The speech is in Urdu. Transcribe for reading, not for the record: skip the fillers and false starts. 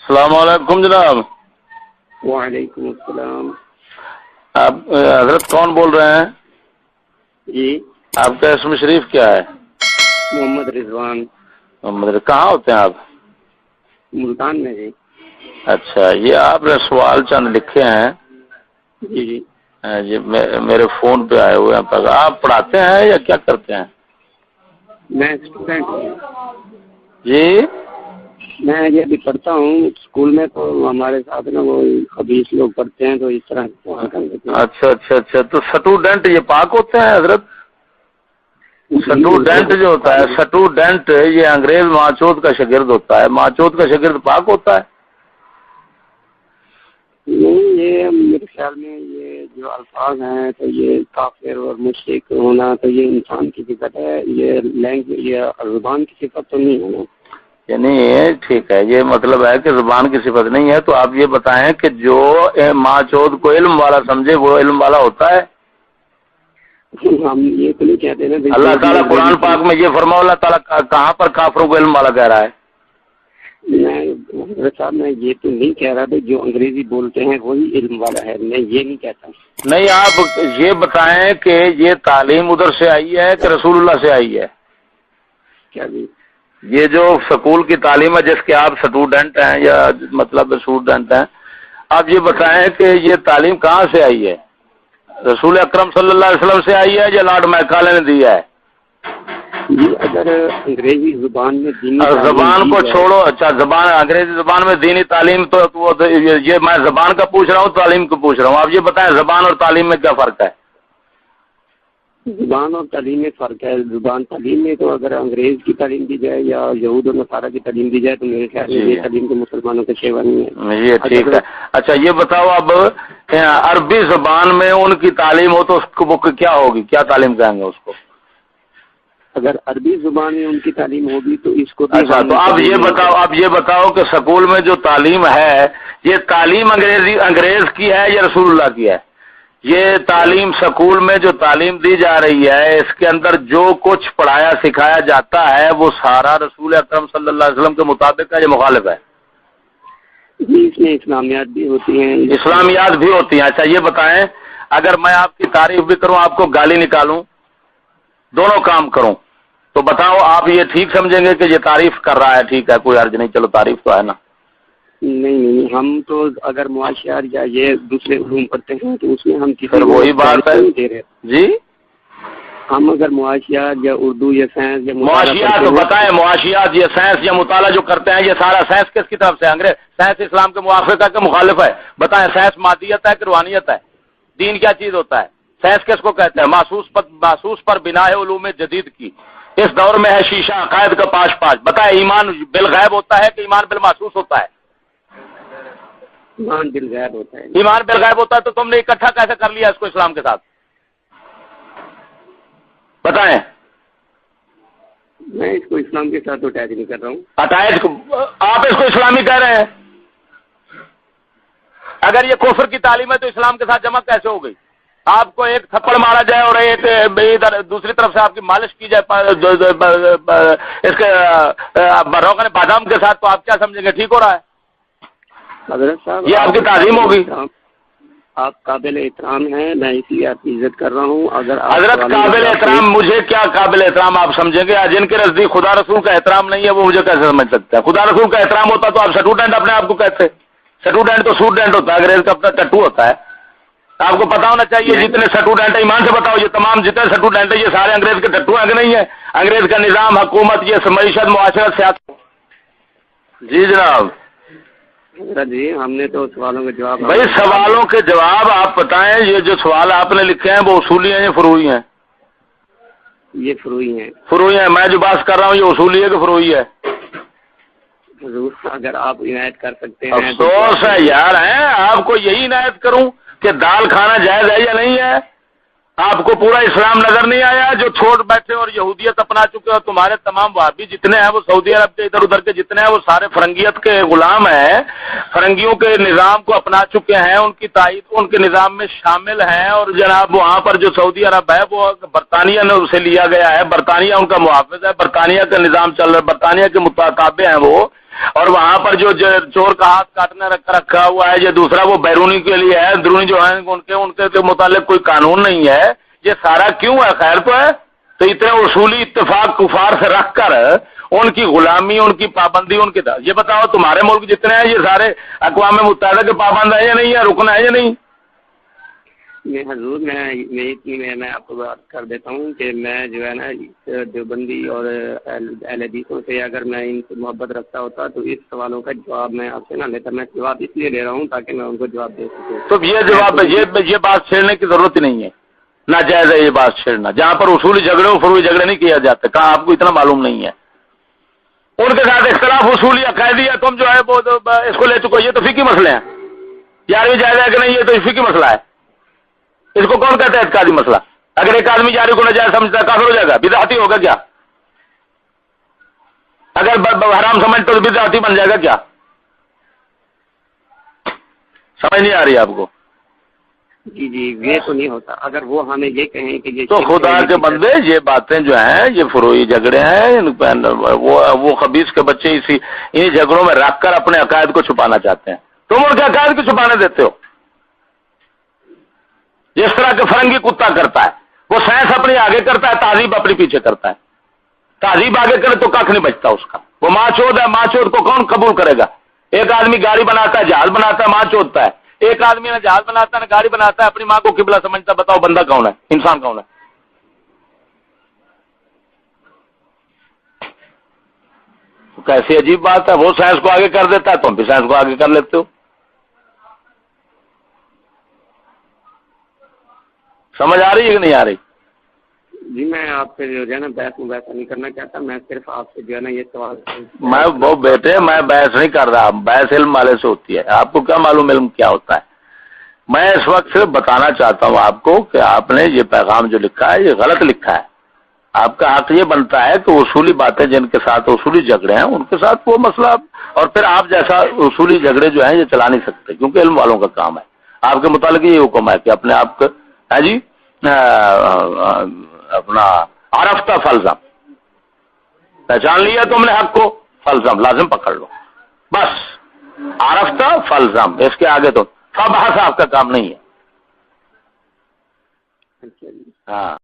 السلام علیکم جناب. وعلیکم السلام. آپ حضرت کون بول رہے ہیں؟ جی آپ کا اسم شریف کیا ہے؟ محمد رضوان. محمد. کہاں ہوتے ہیں آپ؟ ملتان میں. جی اچھا، یہ آپ نے سوال چند لکھے ہیں. جی جی جی میرے فون پہ آئے ہوئے ہیں. آپ پڑھاتے ہیں یا کیا کرتے ہیں؟ میں اسٹوڈنٹ ہوں. جی میں یہ ابھی پڑھتا ہوں اسکول میں، تو ہمارے ساتھ نا وہ خبیث لوگ پڑھتے ہیں، تو اس طرح کر دیتے ہیں. اچھا اچھا اچھا. تو سٹوڈنٹ یہ پاک ہوتے ہیں حضرت؟ سٹوڈنٹ جو ہوتا ہے، سٹوڈنٹ یہ انگریز ماچود کا شاگرد ہوتا ہے. ماچود کا شاگرد پاک ہوتا ہے؟ نہیں، یہ میرے خیال میں یہ جو الفاظ ہیں تو یہ کافر اور مشرک ہونا تو یہ انسان کی صفت ہے، یہ لینگویج یہ زبان کی صفت تو نہیں ہے نا. یعنی ٹھیک ہے، یہ مطلب ہے کہ زبان کی صفت نہیں ہے. تو آپ یہ بتائیں کہ جو ماچود کو علم والا سمجھے وہ علم والا ہوتا ہے؟ ہم یہ تو نہیں کہتے نا. اللہ تعالیٰ قرآن پاک میں یہ فرماؤ، اللہ تعالیٰ کہاں پر کافروں کو علم والا کہہ رہا ہے؟ صاحب میں یہ تو نہیں کہہ رہا تھا جو انگریزی بولتے ہیں وہی علم والا ہے، میں یہ نہیں کہتا. نہیں، آپ یہ بتائیں کہ یہ تعلیم ادھر سے آئی ہے کہ رسول اللہ سے آئی ہے؟ کیا جی؟ یہ جو سکول کی تعلیم ہے جس کے آپ اسٹوڈنٹ ہیں یا مطلب اسٹوڈنٹ ہیں، آپ یہ بتائیں کہ یہ تعلیم کہاں سے آئی ہے؟ رسول اکرم صلی اللہ علیہ وسلم سے آئی ہے یا لارڈ میکالے نے دیا ہے؟ یہ اگر انگریزی زبان میں دینی زبان کو چھوڑو. اچھا، زبان انگریزی زبان میں دینی تعلیم تو یہ میں زبان کا پوچھ رہا ہوں، تعلیم کو پوچھ رہا ہوں. آپ یہ بتائیں زبان اور تعلیم میں کیا فرق ہے؟ زبان اور تعلیم میں فرق ہے. زبان تعلیم میں تو اگر انگریز کی تعلیم دی جائے یا یہود و نصارہ کی تعلیم دی جائے تو میرے خیال میں یہ تعلیم تو مسلمانوں کا شیوا نہیں ہے. یہ ٹھیک ہے. اچھا یہ بتاؤ، اب عربی زبان میں ان کی تعلیم ہو تو اس کو کیا ہوگی؟ کیا تعلیم کہیں گے اس کو؟ اگر عربی زبان میں ان کی تعلیم ہوگی تو اس کو. اچھا، تو اب یہ بتاؤ کہ سکول میں جو تعلیم ہے یہ تعلیم انگریز کی ہے یا رسول اللہ کی ہے؟ یہ تعلیم سکول میں جو تعلیم دی جا رہی ہے اس کے اندر جو کچھ پڑھایا سکھایا جاتا ہے وہ سارا رسول اکرم صلی اللہ علیہ وسلم کے مطابق ہے یا مخالف ہے؟ جی، اس میں اسلامیات بھی ہوتی ہیں. اسلامیات بھی ہوتی ہیں. اچھا یہ بتائیں، اگر میں آپ کی تعریف بھی کروں، آپ کو گالی نکالوں، دونوں کام کروں، تو بتاؤ آپ یہ ٹھیک سمجھیں گے کہ یہ تعریف کر رہا ہے؟ ٹھیک ہے، کوئی حرج نہیں، چلو تعریف تو ہے نا. نہیں، ہم تو اگر معاشیات یا یہ دوسرے علوم پڑھتے ہیں تو اس میں ہم پھر وہی بات ہے. نہیں دے رہے. جی، ہم اگر معاشیات یا اردو یا سائنس یا معاشیات تو بتائیں، معاشیات یا سائنس یا مطالعہ جو کرتے ہیں یہ سارا سائنس کس کی طرف سے؟ انگریز سائنس اسلام کے موافق ہے کہ مخالف ہے؟ بتائیں، سائنس مادیت ہے کہ روحانیت ہے؟ دین کیا چیز ہوتا ہے؟ سائنس کس کو کہتے ہیں؟ محسوس پر بنا ہے علوم جدید کی. اس دور میں ہے شیشہ عقائد کا پاش پاش. بتائیں، ایمان بالغیب ہوتا ہے کہ ایمان بالمحسوس ہوتا ہے؟ ایمان بالغیب ہوتا ہے. ایمان بالغیب ہوتا ہے تو تم نے اکٹھا کیسے کر لیا اس کو اسلام کے ساتھ؟ بتائیں. میں اس کو اسلام کے ساتھ اٹیچ نہیں کر رہا ہوں. اٹیچ آپ اس کو اسلامی کہہ رہے ہیں. اگر یہ کفر کی تعلیم ہے تو اسلام کے ساتھ جمع کیسے ہو گئی؟ آپ کو ایک تھپڑ مارا جائے اور ایک ادھر دوسری طرف سے آپ کی مالش کی جائے اس کے روغن بادام کے ساتھ، تو آپ کیا سمجھیں گے ٹھیک ہو رہا ہے؟ حضرت صاحب، یہ آپ کی تعظیم ہوگی. آپ قابل احترام ہیں، میں اس لیے آپ کی عزت کر رہا ہوں. اگر حضرت قابل احترام مجھے کیا قابل احترام آپ سمجھیں گے؟ جن کے نزدیک خدا رسول کا احترام نہیں ہے وہ مجھے کیسے سمجھ سکتے ہیں؟ خدا رسول کا احترام ہوتا تو آپ اسٹوڈنٹ اپنے آپ کو کہتے. اسٹوڈنٹ تو اسٹوڈنٹ ہوتا ہے، انگریز کا اپنا ٹٹو ہوتا ہے. آپ کو پتا ہونا چاہیے جتنے اسٹوڈنٹ ہیں، ایمان سے بتاؤ یہ تمام جتنے اسٹوڈنٹ ہیں یہ سارے انگریز کے ٹٹو ہیں کہ نہیں ہے؟ انگریز کا نظام، حکومت، یہ معیشت، معاشرت، سیاست. جی جناب. جی، ہم نے تو سوالوں کے جواب. بھائی سوالوں کے جواب آپ بتائیں. یہ جو سوال آپ نے لکھے ہیں وہ اصولی ہیں یا فروعی ہیں؟ یہ فروعی ہیں. فروعی ہیں. میں جو بات کر رہا ہوں یہ اصولی ہے کہ فروعی ہے؟ حضور اگر آپ عنایت کر سکتے ہیں. افسوس ہے یار، ہیں آپ کو یہی عنایت کروں کہ دال کھانا جائز ہے یا نہیں ہے؟ آپ کو پورا اسلام نظر نہیں آیا جو چھوڑ بیٹھے اور یہودیت اپنا چکے اور تمہارے تمام وہابی جتنے ہیں وہ سعودی عرب کے ادھر ادھر کے جتنے ہیں وہ سارے فرنگیت کے غلام ہیں، فرنگیوں کے نظام کو اپنا چکے ہیں، ان کی تائید ان کے نظام میں شامل ہیں. اور جناب وہاں پر جو سعودی عرب ہے وہ برطانیہ نے اسے لیا گیا ہے، برطانیہ ان کا محافظ ہے، برطانیہ کا نظام چل رہا ہے، برطانیہ کے متابع ہیں وہ. اور وہاں پر جو چور کا ہاتھ کاٹنے رکھا ہوا ہے یہ دوسرا وہ بیرونی کے لیے ہے، اندرونی جو ہیں ان کے متعلق کوئی قانون نہیں ہے، یہ سارا کیوں ہے؟ خیر تو ہے، تو اتنے اصولی اتفاق کفار سے رکھ کر ان کی غلامی، ان کی پابندی، ان کی یہ بتاؤ تمہارے ملک جتنے ہیں یہ سارے اقوام متحدہ کے پابند ہیں یا نہیں ہے، رکن ہے یا نہیں؟ حضور میں آپ کو بات کر دیتا ہوں کہ میں جو ہے نا دیوبندی اور اہل حدیثوں سے اگر میں ان سے محبت رکھتا ہوتا تو اس سوالوں کا جواب میں آپ سے نہ لیتا، میں جواب اس لیے لے رہا ہوں تاکہ میں ان کو جواب دے سکوں۔ تو یہ جواب یہ بات چھیڑنے کی ضرورت ہی نہیں ہے، ناجائز ہے یہ بات چھیڑنا، جہاں پر اصولی جھگڑے فروئی جھگڑے نہیں کیا جاتے، کہاں آپ کو اتنا معلوم نہیں ہے؟ ان کے ساتھ اختلاف اصولی عقائدی ہے، تم جو ہے وہ اس کو لے چکو، یہ تو فقہی مسئلے ہیں، یارویں جائز ہے کہ نہیں یہ تو فقہی مسئلہ ہے، اس کو کون کہتا ہے اعتقادی مسئلہ؟ اگر ایک آدمی جاری کو ناجائز سمجھتا ہے کافر ہو جائے گا، بدعتی ہوگا کیا؟ اگر حرام سمجھتا تو بدعتی بن جائے گا کیا؟ سمجھ نہیں آ رہی آپ کو؟ جی یہ تو نہیں ہوتا، اگر وہ ہمیں یہ کہیں کہ یہ تو خدا کے بندے یہ باتیں جو ہیں یہ فروئی جھگڑے ہیں، وہ خبیث کے بچے انہی جھگڑوں میں رکھ کر اپنے عقائد کو چھپانا چاہتے ہیں، تم ان کے عقائد کو چھپانے دیتے ہو، جس طرح کہ فرنگی کتا کرتا ہے، وہ سائنس اپنی آگے کرتا ہے، تہذیب اپنی پیچھے کرتا ہے، تہذیب آگے کرے تو کھ نہیں بچتا اس کا، وہ ماں چود ہے، ماں چود کو کون قبول کرے گا؟ ایک آدمی گاڑی بناتا ہے، جہاز بناتا ہے، ماں چودتا ہے، ایک آدمی نہ جہاز بناتا ہے نہ گاڑی بناتا ہے، اپنی ماں کو قبلہ سمجھتا ہے، بتاؤ بندہ کون ہے، انسان کون ہے؟ تو کیسی عجیب بات ہے، وہ سائنس کو آگے کر دیتا ہے، تم بھی سائنس کو آگے کر لیتے ہو، سمجھ آ رہی ہے کہ نہیں آ رہی؟ جی میں آپ سے جو ہے نا بحث نہیں کرنا چاہتا، میں صرف آپ سے جو ہے نا یہ سوال میں وہ بیٹے میں بحث نہیں کر رہا، بحث علم والے سے ہوتی ہے، آپ کو کیا معلوم علم کیا ہوتا ہے؟ میں اس وقت صرف بتانا چاہتا ہوں آپ کو کہ آپ نے یہ پیغام جو لکھا ہے یہ غلط لکھا ہے، آپ کا حق یہ بنتا ہے کہ اصولی باتیں جن کے ساتھ اصولی جھگڑے ہیں ان کے ساتھ وہ مسئلہ، اور پھر آپ جیسا اصولی جھگڑے جو ہیں یہ چلا نہیں سکتے کیونکہ علم والوں کا کام ہے، آپ کے متعلق یہ حکم ہے کہ اپنے آپ کو ہے جی اپنا عرفتہ فلزم، پہچان لیا تم نے حق کو، فلزم لازم پکڑ لو، بس عرفتہ فلزم، اس کے آگے تو فبحث آپ کا کام نہیں ہے۔ ہاں